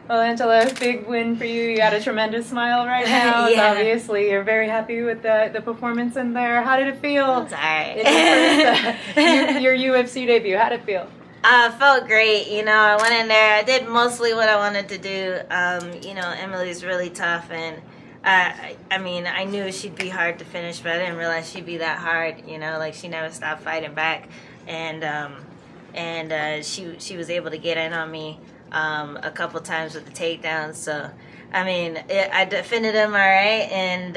Well, Angela, big win for you. You got a tremendous smile right now. Yeah. Obviously, you're very happy with the performance in there. How did it feel? It's all right. Your UFC debut, how did it feel? Felt great. You know, I went in there. I did mostly what I wanted to do. You know, Emily's really tough, and I mean, I knew she'd be hard to finish, but I didn't realize she'd be that hard. You know, like she never stopped fighting back, and she was able to get in on me a couple times with the takedowns. So, I mean, I defended him all right, and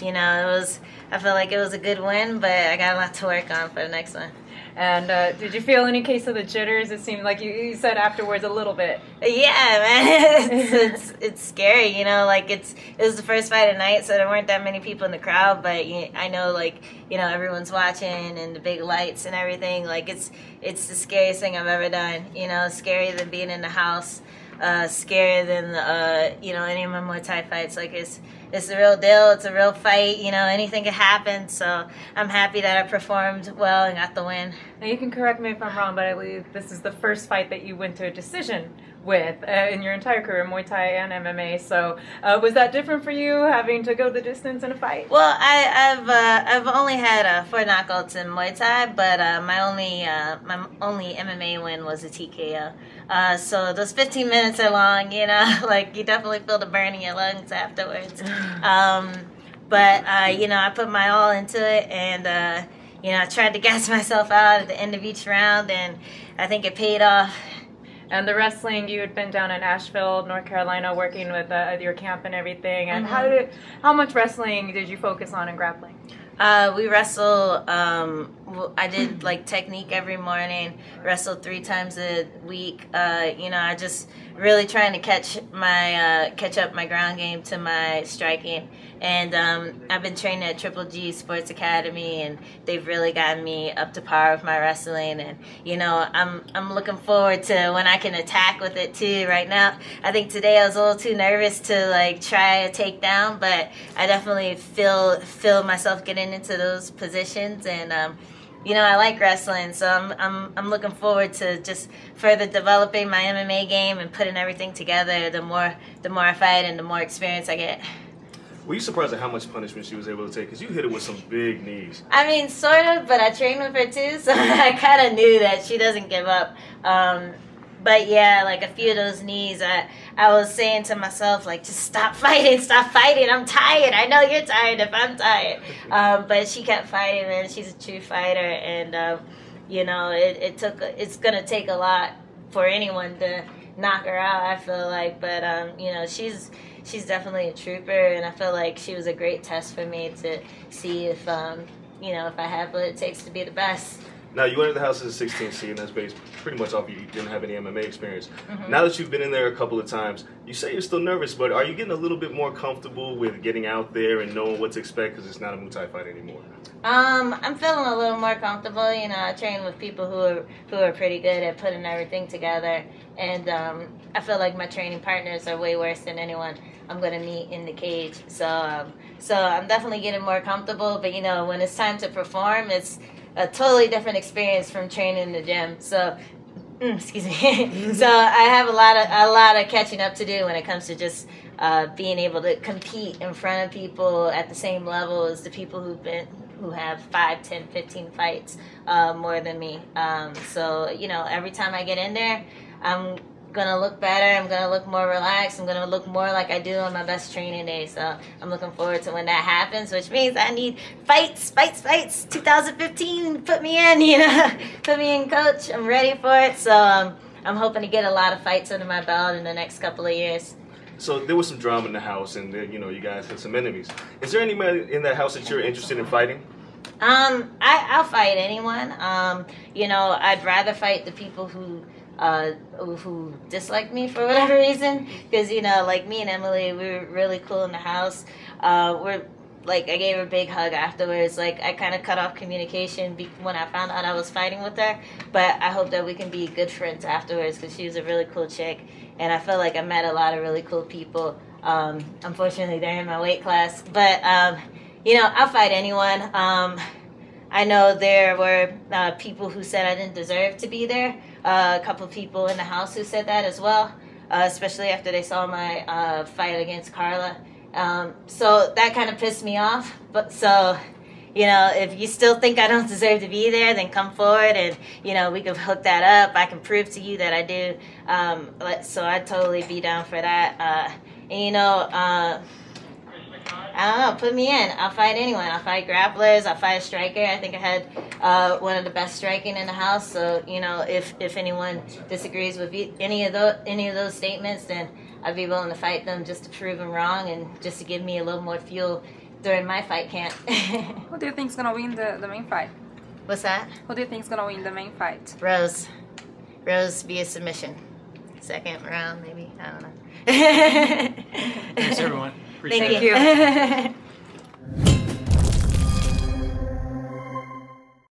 you know, I felt like it was a good win, but I got a lot to work on for the next one. And did you feel any case of the jitters? It seemed like you said afterwards a little bit. Yeah, man, it's scary, you know. Like it was the first fight of the night, so there weren't that many people in the crowd. But I know, like, you know, everyone's watching and the big lights and everything. Like it's the scariest thing I've ever done. You know, scarier than being in the house, scarier than you know, any of my Muay Thai fights. Like it's the real deal. It's a real fight. You know, anything can happen. So I'm happy that I performed well and got the win. Now, you can correct me if I'm wrong, but I believe this is the first fight that you went to a decision with in your entire career, Muay Thai and MMA. So was that different for you, having to go the distance in a fight? Well, I've only had 4 knockouts in Muay Thai, but my only MMA win was a TKO. So those 15 minutes are long, you know, like you definitely feel the burn in your lungs afterwards. But you know, I put my all into it, and you know, I tried to gas myself out at the end of each round, and I think it paid off. And the wrestling, you had been down in Asheville, North Carolina, working with your camp and everything. And how much wrestling did you focus on in grappling? We wrestle. I did like technique every morning. Wrestled 3 times a week. You know, I just really trying to catch up my ground game to my striking. And I've been training at Triple G Sports Academy, and they've really gotten me up to par with my wrestling. And you know, I'm looking forward to when I can attack with it too. Right now, I think today I was a little too nervous to like try a takedown, but I definitely feel myself getting into those positions. And you know, I like wrestling, so I'm looking forward to just further developing my MMA game and putting everything together. The more I fight and the more experience I get. Were you surprised at how much punishment she was able to take? Because you hit her with some big knees. I mean, sort of, but I trained with her too, so I kind of knew that she doesn't give up. But yeah, like a few of those knees, I was saying to myself, like, just stop fighting, I'm tired. I know you're tired if I'm tired. But she kept fighting, man. She's a true fighter, and you know, it's gonna take a lot for anyone to knock her out, I feel like. But you know, she's definitely a trooper, and I feel like she was a great test for me to see if you know, if I have what it takes to be the best. Now, you entered the house as a 16th seed, and that's based pretty much off you didn't have any MMA experience. Now that you've been in there a couple of times, you say you're still nervous, but are you getting a little bit more comfortable with getting out there and knowing what to expect, because it's not a Muay Thai fight anymore? I'm feeling a little more comfortable. You know, I train with people who are pretty good at putting everything together, and I feel like my training partners are way worse than anyone I'm going to meet in the cage. So I'm definitely getting more comfortable, but you know, when it's time to perform, it's a totally different experience from training in the gym. So, excuse me. So I have a lot of catching up to do when it comes to just being able to compete in front of people at the same level as the people who have 5, 10, 15 fights more than me. So, you know, every time I get in there, I'm gonna look better, I'm gonna look more relaxed, I'm gonna look more like I do on my best training day. So I'm looking forward to when that happens, which means I need fights. 2015, put me in, you know, put me in, coach. I'm ready for it. So I'm hoping to get a lot of fights under my belt in the next couple of years. So there was some drama in the house, and you know, you guys had some enemies. Is there anybody in that house that you're interested in fighting? I'll fight anyone. You know, I'd rather fight the people who dislike me for whatever reason, because you know, like me and Emily, we were really cool in the house. We're like, I gave her a big hug afterwards. Like, I kind of cut off communication when I found out I was fighting with her, but I hope that we can be good friends afterwards, because she was a really cool chick, and I feel like I met a lot of really cool people. Unfortunately, they're in my weight class, but you know, I'll fight anyone. I know there were people who said I didn't deserve to be there. A couple of people in the house who said that as well. especially after they saw my fight against Carla. So that kind of pissed me off. But so, you know, if you still think I don't deserve to be there, then come forward and, you know, we can hook that up. I can prove to you that I do. So I'd totally be down for that. And, you know, I don't know, put me in. I'll fight anyone. I'll fight grapplers. I'll fight a striker. I think I had one of the best striking in the house. So, you know, if anyone disagrees with any of those statements, then I'd be willing to fight them just to prove them wrong and just to give me a little more fuel during my fight camp. Who do you think is going to win the main fight? What's that? Who do you think is going to win the main fight? Rose via submission. Second round, maybe. I don't know. Thanks, everyone. Thank Appreciate it. you.